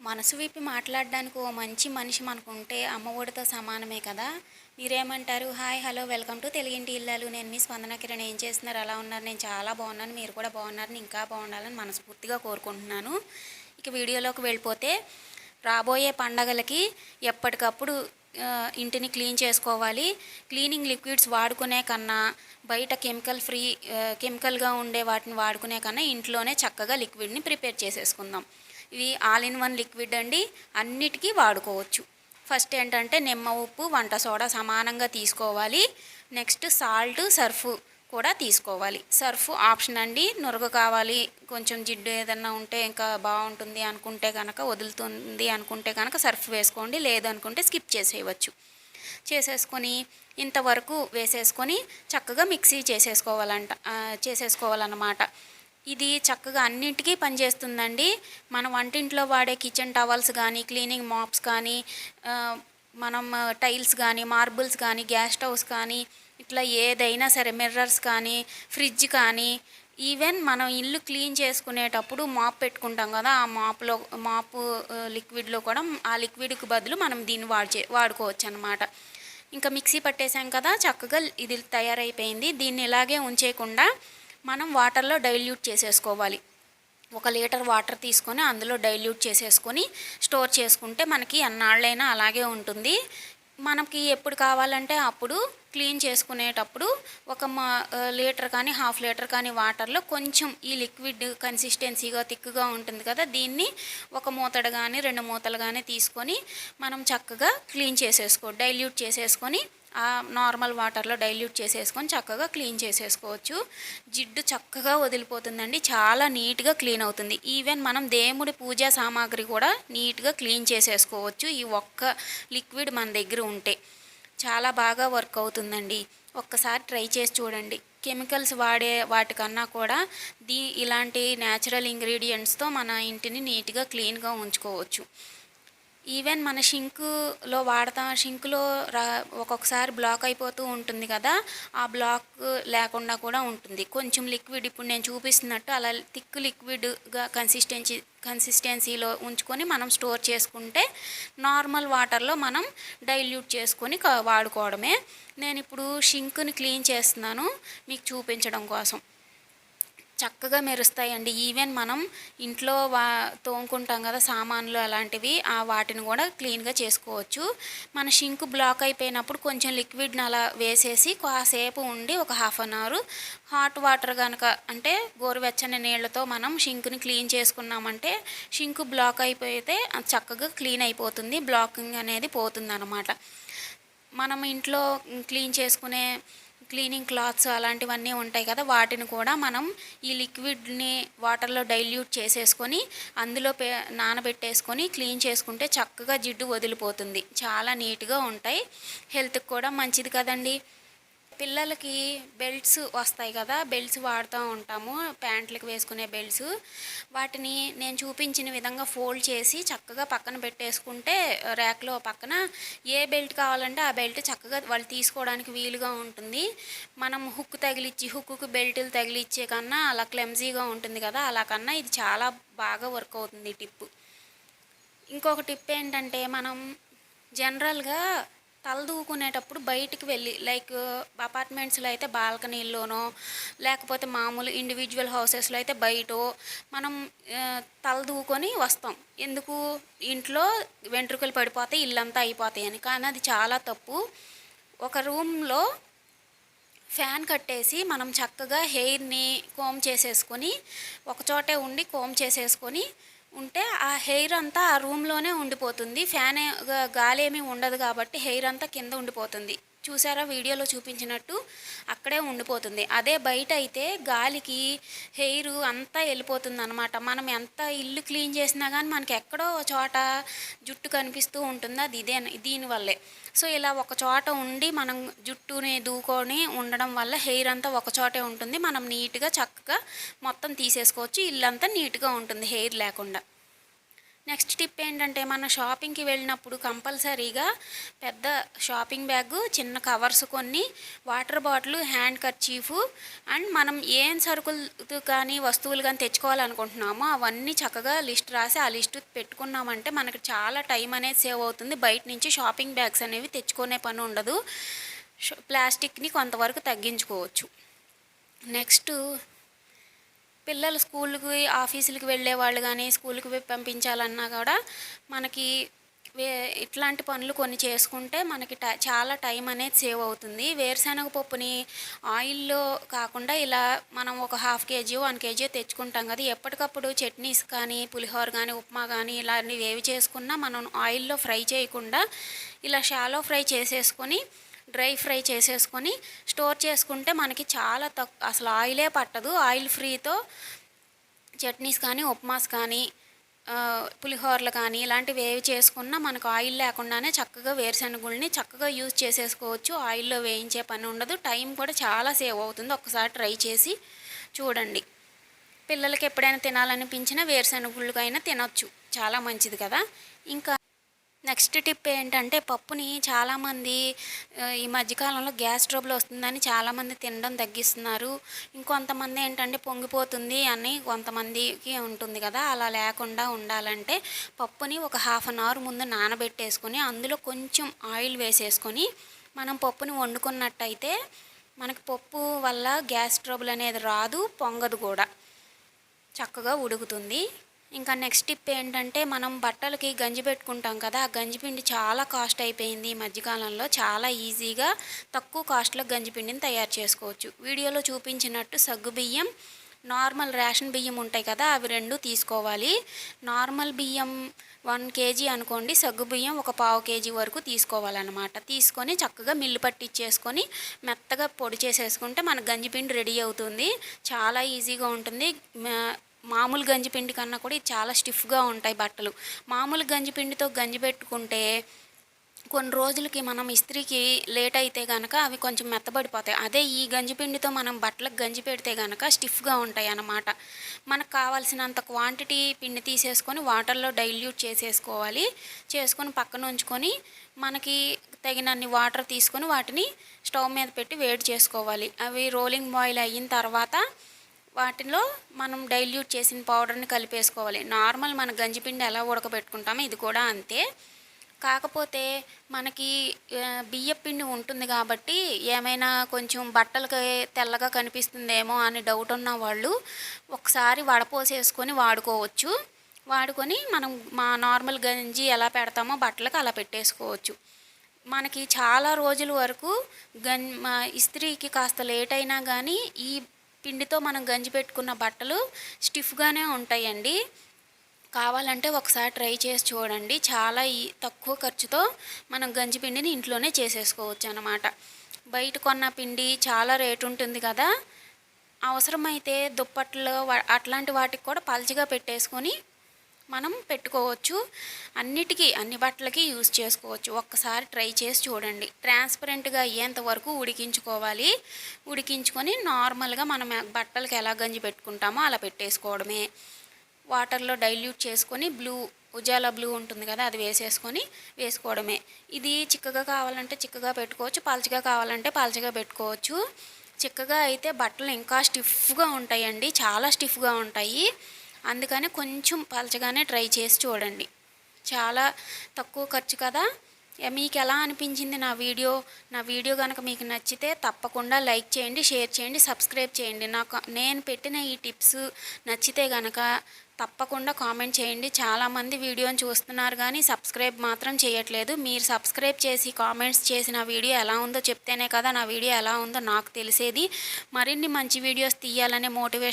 మనసు విప్పి మాట్లాడడానికి ఓ మంచి మనిషి మనకుంటే అమ్మఒడితో సమానమే కదా. మీరేమంటారు? హాయ్, హలో, వెల్కమ్ టు తెలుగింటి ఇల్లాలు. నేను మీ స్పందన కిరణ్. ఏం చేస్తున్నారు? ఎలా ఉన్నారు? నేను చాలా బాగున్నాను. మీరు కూడా బాగున్నారని, ఇంకా బాగుండాలని మనస్ఫూర్తిగా కోరుకుంటున్నాను. ఇక వీడియోలోకి వెళ్ళిపోతే, రాబోయే పండగలకి ఎప్పటికప్పుడు ఇంటిని క్లీన్ చేసుకోవాలి. క్లీనింగ్ లిక్విడ్స్ వాడుకునే కన్నా బయట కెమికల్గా ఉండే వాటిని వాడుకునే కన్నా ఇంట్లోనే చక్కగా లిక్విడ్ని ప్రిపేర్ చేసేసుకుందాం. ఇవి ఆల్ ఇన్ వన్ లిక్విడ్ అండి, అన్నిటికీ వాడుకోవచ్చు. ఫస్ట్ ఏంటంటే నిమ్మ ఉప్పు, వంట సోడా సమానంగా తీసుకోవాలి. నెక్స్ట్ సాల్ట్, సర్ఫ్ కూడా తీసుకోవాలి. సర్ఫ్ ఆప్షన్ అండి, నురగ కావాలి, కొంచెం జిడ్డు ఏదన్నా ఉంటే ఇంకా బాగుంటుంది అనుకుంటే కనుక, వదులుతుంది అనుకుంటే కనుక సర్ఫ్ వేసుకోండి, లేదనుకుంటే స్కిప్ చేసేసుకొని ఇంతవరకు వేసేసుకొని చక్కగా మిక్సీ చేసేసుకోవాలన్నమాట. ఇది చక్కగా అన్నింటికీ పనిచేస్తుందండి. మన వంటింట్లో వాడే కిచెన్ టవల్స్ కానీ, క్లీనింగ్ మాప్స్ కానీ, మనం టైల్స్ కానీ, మార్బుల్స్ కానీ, గ్యాస్ స్టవ్స్ కానీ, ఇట్లా ఏదైనా సరే, మిర్రర్స్ కానీ, ఫ్రిడ్జ్ కానీ, ఈవెన్ మనం ఇల్లు క్లీన్ చేసుకునేటప్పుడు మాప్ పెట్టుకుంటాం కదా, ఆ మాపు లిక్విడ్లో కూడా ఆ లిక్విడ్కి బదులు మనం దీన్ని వాడుకోవచ్చు అన్నమాట. ఇంకా మిక్సీ పట్టేసాం కదా, చక్కగా ఇది తయారైపోయింది. దీన్ని ఇలాగే ఉంచేయకుండా మనం వాటర్లో డైల్యూట్ చేసేసుకోవాలి. 1 లీటర్ వాటర్ తీసుకొని అందులో డైల్యూట్ చేసేసుకొని స్టోర్ చేసుకుంటే మనకి ఎన్నాళ్ళైనా అలాగే ఉంటుంది. మనకి ఎప్పుడు కావాలంటే అప్పుడు క్లీన్ చేసుకునేటప్పుడు 1 లీటర్ కానీ, 1/2 లీటర్ కానీ వాటర్లో కొంచెం ఈ లిక్విడ్ కన్సిస్టెన్సీగా థిక్గా ఉంటుంది కదా, దీన్ని 1 మూతడు కానీ 2 మూతలు కానీ తీసుకొని మనం చక్కగా డైల్యూట్ చేసేసుకొని ఆ నార్మల్ వాటర్లో డైల్యూట్ చేసేసుకొని చక్కగా క్లీన్ చేసేసుకోవచ్చు. జిడ్డు చక్కగా వదిలిపోతుందండి, చాలా నీట్గా క్లీన్ అవుతుంది. ఈవెన్ మనం దేవుడి పూజా సామాగ్రి కూడా నీట్గా క్లీన్ చేసేసుకోవచ్చు ఈ ఒక్క లిక్విడ్ మన దగ్గర ఉంటే. చాలా బాగా వర్క్ అవుతుందండి. ఒక్కసారి ట్రై చేసి చూడండి. కెమికల్స్ వాడే వాటికన్నా కూడా ఇలాంటి న్యాచురల్ ఇంగ్రీడియంట్స్తో మన ఇంటిని నీట్గా క్లీన్గా ఉంచుకోవచ్చు. ఈవెన్ మన షింకులో షింకులో ఒక్కొక్కసారి బ్లాక్ అయిపోతూ ఉంటుంది కదా, ఆ బ్లాక్ లేకుండా కూడా ఉంటుంది. కొంచెం లిక్విడ్ ఇప్పుడు నేను చూపిస్తున్నట్టు అలా థిక్ లిక్విడ్గా కన్సిస్టెన్సీలో ఉంచుకొని మనం స్టోర్ చేసుకుంటే నార్మల్ వాటర్లో మనం డైల్యూట్ చేసుకొని వాడుకోవడమే. నేను ఇప్పుడు షింకుని క్లీన్ చేస్తున్నాను మీకు చూపించడం కోసం. చక్కగా మెరుస్తాయండి. ఈవెన్ మనం ఇంట్లో తోముకుంటాం కదా సామాన్లు, అలాంటివి వాటిని కూడా క్లీన్గా చేసుకోవచ్చు. మన షింక్ బ్లాక్ అయిపోయినప్పుడు కొంచెం లిక్విడ్ని అలా వేసేసి కాసేపు ఉండి 1 half an hour hot water కనుక, అంటే గోరువెచ్చని నీళ్ళతో మనం షింక్ని క్లీన్ చేసుకున్నామంటే షింక్ బ్లాక్ అయిపోతే చక్కగా క్లీన్ అయిపోతుంది, బ్లాకింగ్ అనేది పోతుంది అన్నమాట. మనం ఇంట్లో క్లీన్ చేసుకునే క్లీనింగ్ క్లాత్స్ అలాంటివన్నీ ఉంటాయి కదా, వాటిని కూడా మనం ఈ లిక్విడ్ని వాటర్లో డైల్యూట్ చేసేసుకొని అందులో నానబెట్టేసుకొని క్లీన్ చేసుకుంటే చక్కగా జిడ్డు వదిలిపోతుంది. చాలా నీట్గా ఉంటాయి, హెల్త్కి కూడా మంచిది కదండి. పిల్లలకి బెల్ట్స్ వస్తాయి కదా, బెల్ట్స్ వాడుతూ ఉంటాము, ప్యాంట్లకు వేసుకునే బెల్ట్స్. వాటిని నేను చూపించిన విధంగా ఫోల్డ్ చేసి చక్కగా పక్కన పెట్టేసుకుంటే ర్యాక్లో పక్కన ఏ బెల్ట్ కావాలంటే ఆ బెల్ట్ చక్కగా వాళ్ళు తీసుకోవడానికి వీలుగా ఉంటుంది. మనం హుక్కు బెల్టులు తగిలిచ్చే కన్నా అలా క్లెమ్జీగా ఉంటుంది కదా, అలా కన్నా ఇది చాలా బాగా వర్క్ అవుతుంది టిప్పు. ఇంకొక టిప్ ఏంటంటే, మనం జనరల్గా తలదూకునేటప్పుడు బయటికి వెళ్ళి, లైక్ అపార్ట్మెంట్స్లో అయితే బాల్కనీల్లోనో, లేకపోతే మామూలు ఇండివిజువల్ హౌసెస్లో అయితే బయటో మనం తలదూకొని వస్తాం. ఎందుకు? ఇంట్లో వెంట్రుకలు పడిపోతే ఇల్లంతా అయిపోతాయి అని. కానీ అది చాలా తప్పు. ఒక రూమ్లో ఫ్యాన్ కట్టేసి మనం చక్కగా హెయిర్ని కోమ్ చేసేసుకొని ఒకచోటే ఉండి కోమ్ చేసేసుకొని ఉంటే ఆ హెయిర్ అంతా ఆ రూమ్లోనే ఉండిపోతుంది. గాలి ఏమీ ఉండదు కాబట్టి హెయిర్ అంతా కింద ఉండిపోతుంది. చూసారా వీడియోలో చూపించినట్టు అక్కడే ఉండిపోతుంది. అదే బయట అయితే గాలికి హెయిర్ అంతా వెళ్ళిపోతుంది అనమాట. మనం ఎంత ఇల్లు క్లీన్ చేసినా కానీ మనకి ఎక్కడో చోట జుట్టు కనిపిస్తూ ఉంటుంది. అది దీనివల్లే. సో ఇలా ఒక చోట ఉండి మనం జుట్టుని దూకొని ఉండడం వల్ల హెయిర్ అంతా ఒక చోటే ఉంటుంది. మనం నీట్గా చక్కగా మొత్తం తీసేసుకోవచ్చు, ఇల్లంతా నీట్గా ఉంటుంది హెయిర్ లేకుండా. నెక్స్ట్ టిప్ ఏంటంటే మన షాపింగ్కి వెళ్ళినప్పుడు కంపల్సరీగా పెద్ద షాపింగ్ బ్యాగు, చిన్న కవర్స్ కొన్ని, water bottle, hand kerchief and మనం ఏం సరుకులు కానీ వస్తువులు కానీ తెచ్చుకోవాలనుకుంటున్నామో అవన్నీ చక్కగా లిస్ట్ రాసి ఆ లిస్ట్ పెట్టుకున్నామంటే మనకి చాలా టైం అనేది సేవ్ అవుతుంది. బయట నుంచి షాపింగ్ బ్యాగ్స్ అనేవి తెచ్చుకునే పని ఉండదు. ప్లాస్టిక్ని కొంతవరకు తగ్గించుకోవచ్చు. నెక్స్ట్ పిల్లలు స్కూల్కి ఆఫీసులకి వెళ్ళే వాళ్ళు కానీ స్కూల్కి పంపించాలన్నా కూడా మనకి ఇట్లాంటి పనులు కొన్ని చేసుకుంటే మనకి చాలా టైం అనేది సేవ్ అవుతుంది. వేరుశనగ పప్పుని ఆయిల్లో కాకుండా ఇలా మనం ఒక 1/2 kg 1 kg తెచ్చుకుంటాం కదా, ఎప్పటికప్పుడు చట్నీస్ కానీ పులిహోర కానీ ఉప్మా కానీ ఇలాంటివి ఏవి చేసుకున్నా మనం ఆయిల్లో ఫ్రై చేయకుండా ఇలా షాలో ఫ్రై చేసేసుకొని డ్రై ఫ్రై చేసేసుకొని స్టోర్ చేసుకుంటే మనకి చాలా అసలు ఆయిలే పట్టదు. ఆయిల్ ఫ్రీతో చట్నీస్ కానీ ఉప్మాస్ కానీ పులిహోరలు కానీ ఇలాంటివి ఏవి చేసుకున్నా మనకు ఆయిల్ లేకుండానే చక్కగా వేరుశనగుల్ని చక్కగా యూజ్ చేసేసుకోవచ్చు. ఆయిల్లో వేయించే పని ఉండదు. టైం కూడా చాలా సేవ్ అవుతుంది. ఒక్కసారి ట్రై చేసి చూడండి. పిల్లలకి ఎప్పుడైనా తినాలనిపించినా వేరుశనగుళ్ళకైనా తినొచ్చు, చాలా మంచిది కదా. ఇంకా నెక్స్ట్ టిప్ ఏంటంటే పప్పుని చాలామంది ఈ మధ్యకాలంలో గ్యాస్ ట్రబుల్ వస్తుందని చాలామంది తినడం తగ్గిస్తున్నారు. ఇంకొంతమంది ఏంటంటే పొంగిపోతుంది అని కొంతమందికి ఉంటుంది కదా, అలా లేకుండా ఉండాలంటే పప్పుని ఒక 1/2 an hour ముందు నానబెట్టేసుకొని అందులో కొంచెం ఆయిల్ వేసేసుకొని మనం పప్పుని వండుకున్నట్టయితే మనకి పప్పు వల్ల గ్యాస్ ట్రబుల్ అనేది రాదు, పొంగదు కూడా, చక్కగా ఉడుకుతుంది. ఇంకా నెక్స్ట్ టిప్ ఏంటంటే మనం బట్టలకి గంజి పెట్టుకుంటాం కదా, ఆ గంజిపిండి చాలా కాస్ట్ అయిపోయింది ఈ మధ్యకాలంలో. చాలా ఈజీగా తక్కువ కాస్ట్లో గంజిపిండిని తయారు చేసుకోవచ్చు. వీడియోలో చూపించినట్టు సగ్గుబియ్యం, నార్మల్ రేషన్ బియ్యం ఉంటాయి కదా, అవి 2 తీసుకోవాలి. నార్మల్ బియ్యం 1 kg అనుకోండి, సగ్గుబియ్యం ఒక 1/4 kg వరకు తీసుకోవాలన్నమాట. తీసుకొని చక్కగా మిల్లు పట్టించేసుకొని మెత్తగా పొడి చేసేసుకుంటే మన గంజిపిండి రెడీ అవుతుంది. చాలా ఈజీగా ఉంటుంది. మామూలు గంజిపిండి కన్నా కూడా ఇది చాలా స్టిఫ్గా ఉంటాయి బట్టలు. మామూలు గంజిపిండితో గంజి పెట్టుకుంటే కొన్ని రోజులకి మనం ఇస్త్రీకి లేట్ అయితే కనుక అవి కొంచెం మెత్తబడిపోతాయి. అదే ఈ గంజిపిండితో మనం బట్టలకు గంజి పెడితే కనుక స్టిఫ్గా ఉంటాయి అన్నమాట. మనకు కావాల్సినంత క్వాంటిటీ పిండి తీసేసుకొని వాటర్లో డైల్యూట్ చేసేసుకోవాలి. చేసుకొని పక్కన ఉంచుకొని మనకి తగినన్ని వాటర్ తీసుకొని వాటిని స్టవ్ మీద పెట్టి వేడి చేసుకోవాలి. అవి రోలింగ్ బాయిల్ అయిన తర్వాత వాటిలో మనం డైల్యూట్ చేసిన పౌడర్ని కలిపేసుకోవాలి. నార్మల్ మన గంజిపిండి ఎలా ఉడకబెట్టుకుంటామో ఇది కూడా అంతే. కాకపోతే మనకి బియ్యపిండి ఉంటుంది కాబట్టి ఏమైనా కొంచెం బట్టలకి తెల్లగా కనిపిస్తుందేమో అని డౌట్ ఉన్న వాళ్ళు ఒకసారి వడపోసేసుకొని వాడుకోవచ్చు. వాడుకొని మనం మా నార్మల్ గంజి ఎలా పెడతామో బట్టలకు అలా పెట్టేసుకోవచ్చు. మనకి చాలా రోజుల వరకు ఇస్త్రీకి కాస్త లేట్ అయినా కానీ ఈ పిండితో మనం గంజి పెట్టుకున్న బట్టలు స్టిఫ్గానే ఉంటాయండి. కావాలంటే ఒకసారి ట్రై చేసి చూడండి. చాలా తక్కువ ఖర్చుతో మనం గంజి పిండిని ఇంట్లోనే చేసేసుకోవచ్చు అన్నమాట. బయట కొన్న పిండి చాలా రేటు ఉంటుంది కదా, అవసరమైతే దుప్పట్లు అట్లాంటి వాటికి కూడా పల్చగా పెట్టేసుకొని మనం పెట్టుకోవచ్చు. అన్ని బట్టలకి యూజ్ చేసుకోవచ్చు. ఒక్కసారి ట్రై చేసి చూడండి. ట్రాన్స్పరెంట్గా అయ్యేంత వరకు ఉడికించుకోవాలి. ఉడికించుకొని నార్మల్గా మనం బట్టలకి ఎలా గంజి పెట్టుకుంటామో అలా పెట్టేసుకోవడమే. వాటర్లో డైల్యూట్ చేసుకొని ఉజాలా బ్లూ ఉంటుంది కదా, అది వేసుకోవడమే. ఇది చిక్కగా కావాలంటే చిక్కగా పెట్టుకోవచ్చు, పల్చగా కావాలంటే పల్చగా పెట్టుకోవచ్చు. చిక్కగా అయితే బట్టలు ఇంకా స్టిఫ్గా ఉంటాయండి, చాలా స్టిఫ్గా ఉంటాయి. అందుకని కొంచెం పలచగానే ట్రై చేసి చూడండి. చాలా తక్కువ ఖర్చు కదా. మీకు ఎలా అనిపించింది నా వీడియో కనుక మీకు నచ్చితే తప్పకుండా లైక్ చేయండి, షేర్ చేయండి, సబ్స్క్రైబ్ చేయండి. నేను పెట్టిన ఈ టిప్స్ నచ్చితే కనుక తప్పకుండా కామెంట్ చేయండి. చాలామంది వీడియోని చూస్తున్నారు కానీ సబ్స్క్రైబ్ మాత్రం చేయట్లేదు. మీరు సబ్స్క్రైబ్ చేసి కామెంట్స్ చేసి నా వీడియో ఎలా ఉందో చెప్తేనే కదా నా వీడియో ఎలా ఉందో నాకు తెలిసేది. మరిన్ని మంచి వీడియోస్ తీయాలనే మోటివేషన్